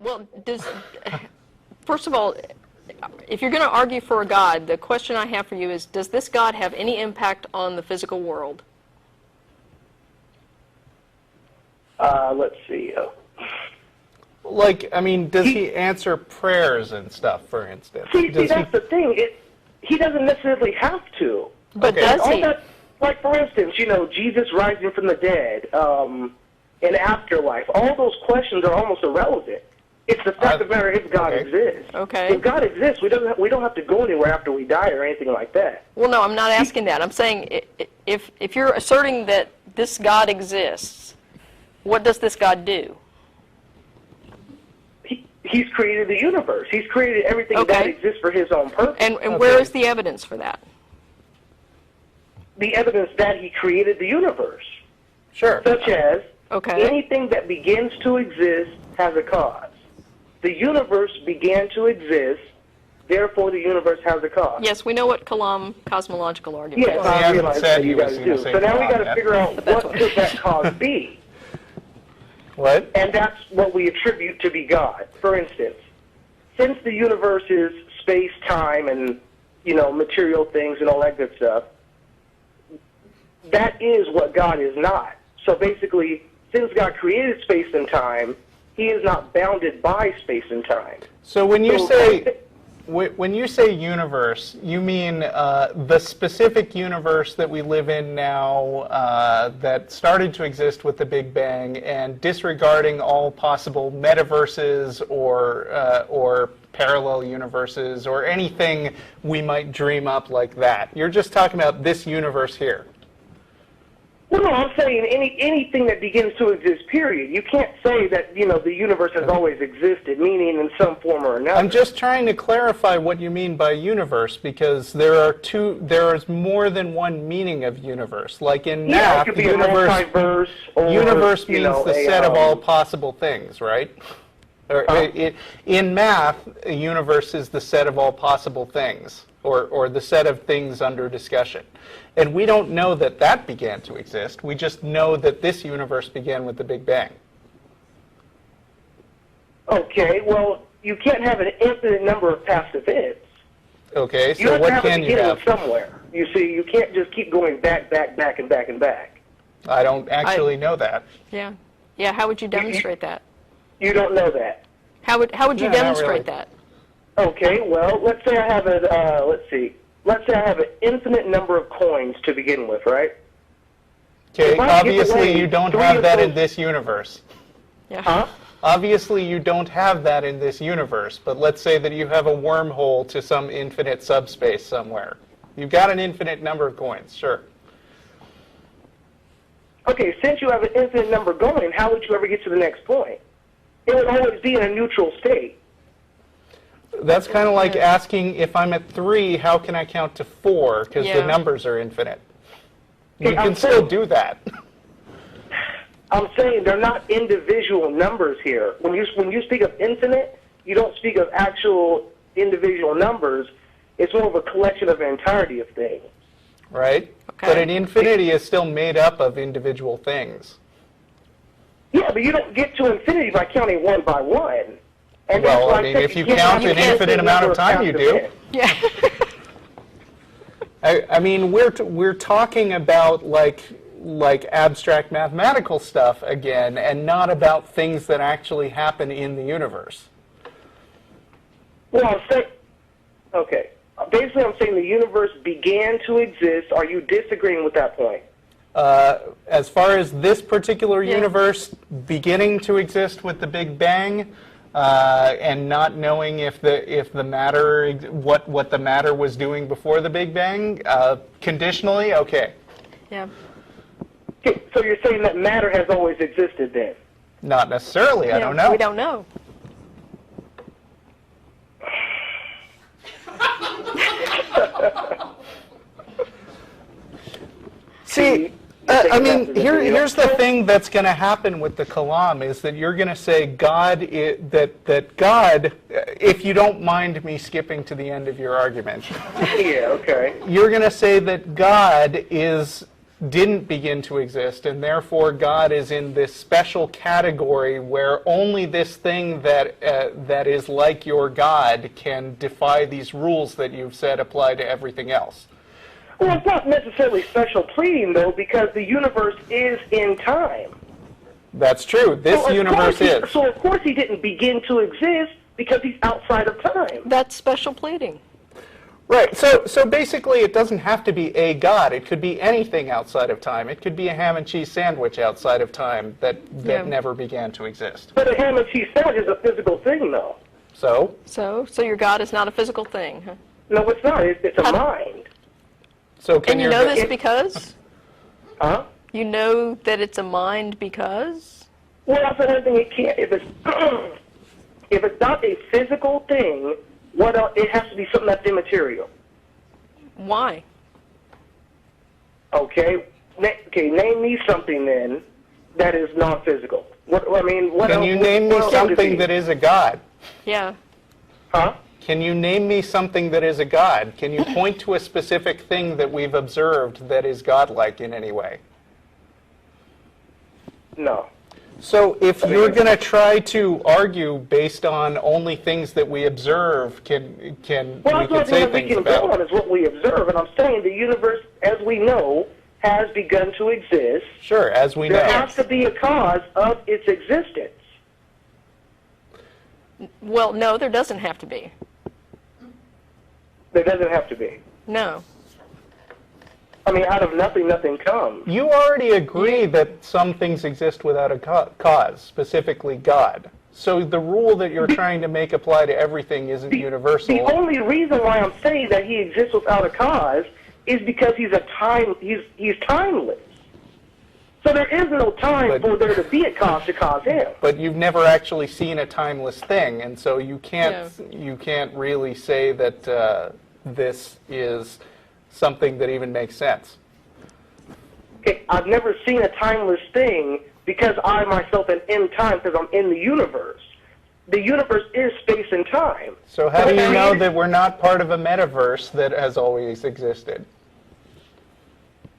Well, first of all, if you're going to argue for a God, the question I have for you is, does this God have any impact on the physical world? Let's see. Like, I mean, does he answer prayers and stuff, for instance? See, that's the thing. He doesn't necessarily have to. But does he? Like, for instance, Jesus rising from the dead, and afterlife. All those questions are almost irrelevant. It's the fact of the matter if God exists. Okay. If God exists, we don't have to go anywhere after we die or anything like that. Well, no, I'm not asking that. I'm saying if you're asserting that this God exists, what does this God do? He's created the universe. He's created everything that exists for his own purpose. And where is the evidence for that? The evidence that he created the universe. Sure. Such as anything that begins to exist has a cause. The universe began to exist, therefore the universe has a cause. Yes, we know what Kalam cosmological argument is. Yes, I realize that you guys do. So now we got to figure out what could that cause be. What? And that's what we attribute to be God. For instance, since the universe is space, time, and material things and all that good stuff, that is what God is not. So basically, since God created space and time, he is not bounded by space and time. So when you say universe, you mean the specific universe that we live in now that started to exist with the Big Bang, and disregarding all possible metaverses or parallel universes or anything we might dream up like that. You're just talking about this universe here. Well, no, I'm saying anything that begins to exist, period. You can't say that, the universe has always existed, meaning in some form or another. I'm just trying to clarify what you mean by universe, because there is more than one meaning of universe. Like in math, it could be universe means the set of all possible things, right? In math, a universe is the set of all possible things, or the set of things under discussion. And we don't know that that began to exist. We just know that this universe began with the Big Bang. Okay, well, you can't have an infinite number of past events. Okay, so what can you have? Somewhere. You see, you can't just keep going back, and back, and back. I don't actually know that. Yeah. Yeah, how would you demonstrate that? You don't know that. How would you demonstrate that? Okay, well, let's say I have Let's say I have an infinite number of coins to begin with, right? Okay, obviously you don't have that in this universe. Yeah. Huh? Obviously you don't have that in this universe, but let's say that you have a wormhole to some infinite subspace somewhere. You've got an infinite number of coins, sure. Okay, since you have an infinite number going, how would you ever get to the next point? It would always be in a neutral state. That's kind of like asking, if I'm at 3, how can I count to 4? Because the numbers are infinite. You can still do that. I'm saying they're not individual numbers here. When you speak of infinite, you don't speak of actual individual numbers. It's more of a collection of the entirety of things. Right? Okay. But an infinity is still made up of individual things. Yeah, but you don't get to infinity by counting one by one. And well, I mean, if you count an infinite amount of time, you do. Yeah. I mean, we're talking about like abstract mathematical stuff again, and not about things that actually happen in the universe. Well, okay. Basically, I'm saying the universe began to exist. Are you disagreeing with that point? As far as this particular universe beginning to exist with the Big Bang, and not knowing if the matter, what the matter was doing before the Big Bang, conditionally, okay. Yeah. Okay, so you're saying that matter has always existed then? Not necessarily. I don't know. We don't know. See, I mean, here's the thing that's going to happen with the Kalam is that you're going to say God, that God, if you don't mind me skipping to the end of your argument. Yeah, okay. You're going to say that God is didn't begin to exist, and therefore God is in this special category where only this thing that is like your God can defy these rules that you've said apply to everything else. Well, it's not necessarily special pleading, though, because the universe is in time. That's true. This universe is. So, of course, he didn't begin to exist because he's outside of time. That's special pleading. Right. So basically, it doesn't have to be a God. It could be anything outside of time. It could be a ham and cheese sandwich outside of time that never began to exist. But a ham and cheese sandwich is a physical thing, though. So? So your God is not a physical thing, huh? No, it's not. It's a mind. So can And you know this because? Huh? You know that it's a mind because? Well, that's another thing. It can't. If it's if it's not a physical thing, what else? It has to be something that's immaterial. Why? Okay. Name me something then that is non-physical. What Can you name me something that is a God? Yeah. Huh? Can you name me something that is a God? Can you point to a specific thing that we've observed that is godlike in any way? No. So if you're going to try to argue based on only things that we observe, can we can say things about? Go on is what we observe, and I'm saying the universe, as we know, has begun to exist. Sure, as we know. There has to be a cause of its existence. Well, no, there doesn't have to be. There doesn't have to be. No. I mean, out of nothing, nothing comes. You already agree that some things exist without a cause, specifically God. So the rule that you're trying to make apply to everything isn't universal. The only reason why I'm saying that he exists without a cause is because he's timeless. So there is no time for there to be a cause to cause him. But you've never actually seen a timeless thing, and so you can't really say that this is something that even makes sense. Okay, I've never seen a timeless thing because I myself am in time because I'm in the universe. The universe is space and time. So how do you know that we're not part of a metaverse that has always existed?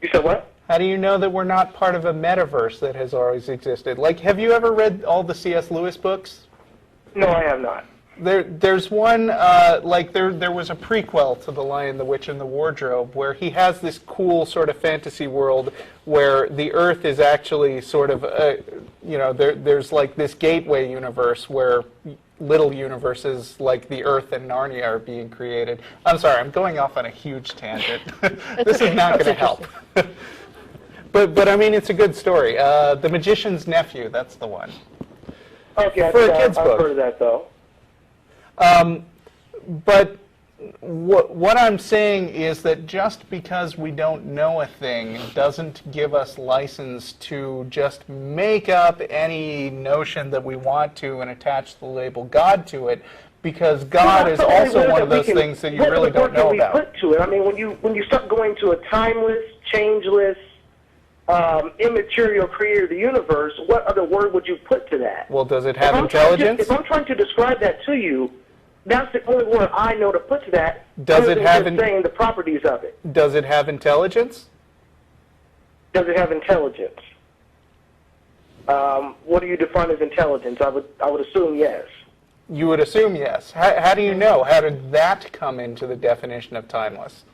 You said what? How do you know that we're not part of a metaverse that has always existed? Like, have you ever read all the C.S. Lewis books? No, I have not. There's one, there was a prequel to The Lion, the Witch, and the Wardrobe where he has this cool sort of fantasy world where the Earth is actually sort of, there's like this gateway universe where little universes like the Earth and Narnia are being created. I'm sorry, I'm going off on a huge tangent. This is not going to help. But I mean, it's a good story. The Magician's Nephew, that's the one. Okay, For a kid's book. I've heard of that, though. But what I'm saying is that just because we don't know a thing doesn't give us license to just make up any notion that we want to and attach the label God to it, because God is also one of those things that you really don't know about. Put to it? I mean, when you start going to a timeless, changeless, immaterial creator of the universe, what other word would you put to that? Well, does it have intelligence? If I'm trying to describe that to you, that's the only word I know to put to that. Does it have saying the properties of it? Does it have intelligence? Does it have intelligence? What do you define as intelligence? I would assume yes. You would assume yes. How do you know? How did that come into the definition of timeless?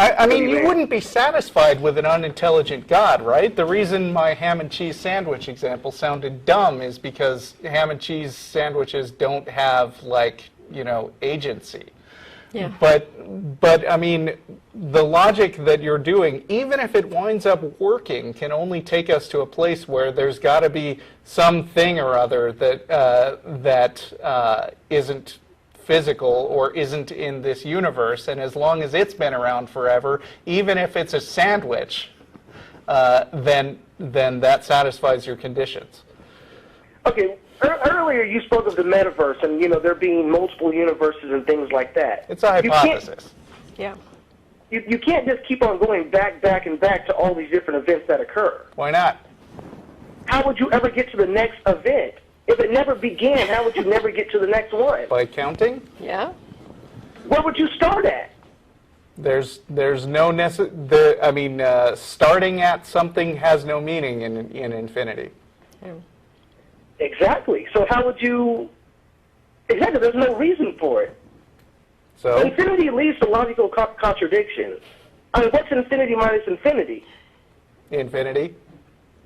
I mean, you wouldn't be satisfied with an unintelligent God, right? The reason my ham and cheese sandwich example sounded dumb is because ham and cheese sandwiches don't have, like, agency. Yeah. But I mean, the logic that you're doing, even if it winds up working, can only take us to a place where there's got to be something or other that isn't physical or isn't in this universe, and as long as it's been around forever, even if it's a sandwich, then that satisfies your conditions. Okay, earlier you spoke of the metaverse and there being multiple universes and things like that. It's a hypothesis. Yeah. You can't just keep on going back to all these different events that occur. Why not? How would you ever get to the next event? If it never began, how would you never get to the next one? By counting? Yeah. Where would you start at? There's no starting at something has no meaning in infinity. Yeah. Exactly. So how would you? Exactly. There's no reason for it. So Infinity leads to logical contradictions. I mean, what's infinity minus infinity? infinity.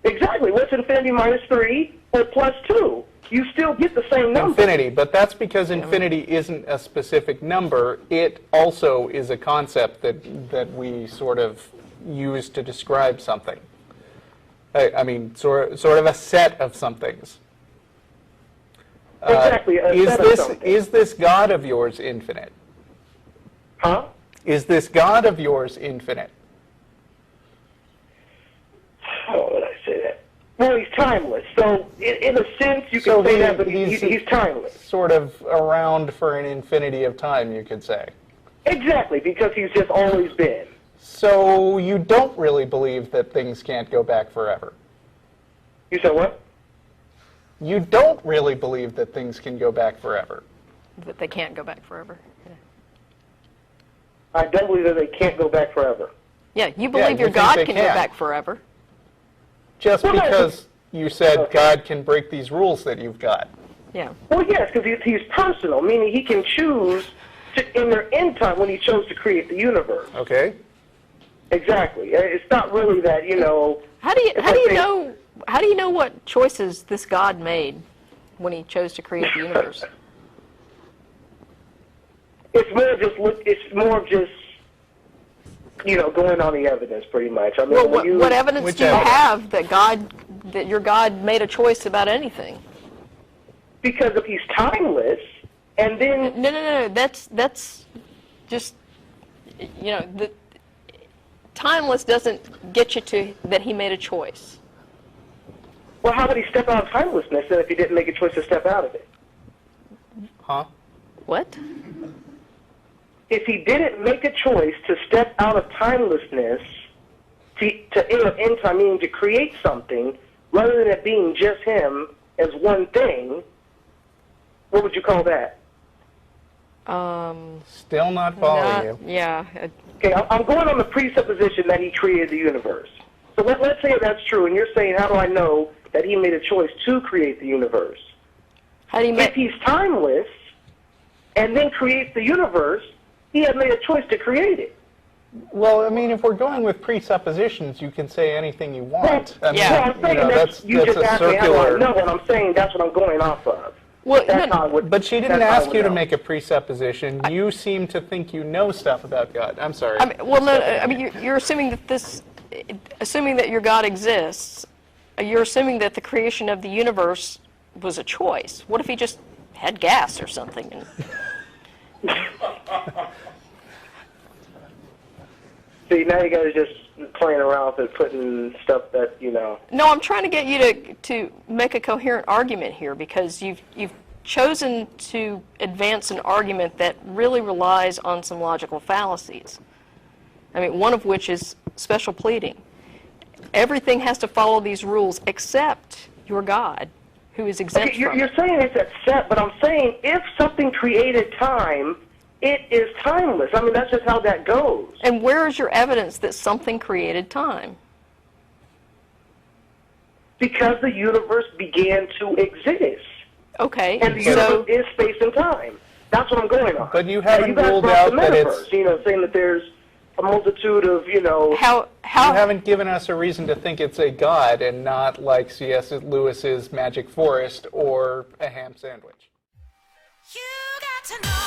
Exactly. What's infinity minus 3 or plus 2? You still get the same number. Infinity, but that's because infinity isn't a specific number. It also is a concept that we sort of use to describe something. I mean, sort of a set of somethings. Exactly. Is this God of yours infinite? Huh? Is this God of yours infinite? How would I say that? Well, he's timeless. So, in a sense, you So can say that, but he's timeless. Sort of around for an infinity of time, you could say. Exactly, because he's just always been. So you don't really believe that things can't go back forever? You said what? You don't really believe that things can go back forever? That they can't go back forever. Yeah, I don't believe that they can't go back forever. you believe you your think God they can go can. back forever. Just Well, no, because you said okay. God can break these rules that you've got. Yeah. Well, yes, because he's personal, meaning he can choose in their end time when he chose to create the universe. Okay. Exactly. It's not really that, How do you If I think- know what choices this God made when he chose to create the universe? It's more of just going on the evidence, pretty much. I mean, Well, when what evidence which do you evidence? have that your God made a choice about anything? because if he's timeless, and then No. That's just the timeless doesn't get you to that he made a choice. well, how would he step out of timelessness then if he didn't make a choice to step out of it? Huh? What? If he didn't make a choice to step out of timelessness to enter in time, meaning to create something, rather than it being just him as one thing, what would you call that? Still not following you. Yeah. Okay, I'm going on the presupposition that he created the universe. So let's say that's true, and you're saying, how do I know that he made a choice to create the universe? How do you If make? he's timeless and then creates the universe, he had made a choice to create it. Well, I mean, if we're going with presuppositions, you can say anything you want. I mean, Yeah. Well, I'm saying that's you just a asked me how do I circular. know, and I'm saying that's what I'm going off of. Well, That's no, how I would, But she didn't that's how I ask would you to know. make a presupposition. You seem to think you know stuff about God. I'm sorry. I mean, well, no. I mean, you're assuming that assuming that your God exists. You're assuming that the creation of the universe was a choice. What if he just had gas or something? See, now you guys are just playing around with it, putting stuff that, No, I'm trying to get you to make a coherent argument here because you've chosen to advance an argument that really relies on some logical fallacies. I mean, one of which is special pleading. Everything has to follow these rules except your God, who is exempt Okay, from you're it. saying it's set, but I'm saying if something created time, it is timeless. I mean, that's just how that goes. And where is your evidence that something created time? Because the universe began to exist. Okay, And the so universe is space and time. That's what I'm going on. But you Now, haven't guys ruled brought out the that metaverse, it's... saying that there's a multitude of, how You haven't given us a reason to think it's a god and not like C.S. Lewis's Magic Forest or a ham sandwich. You got to know.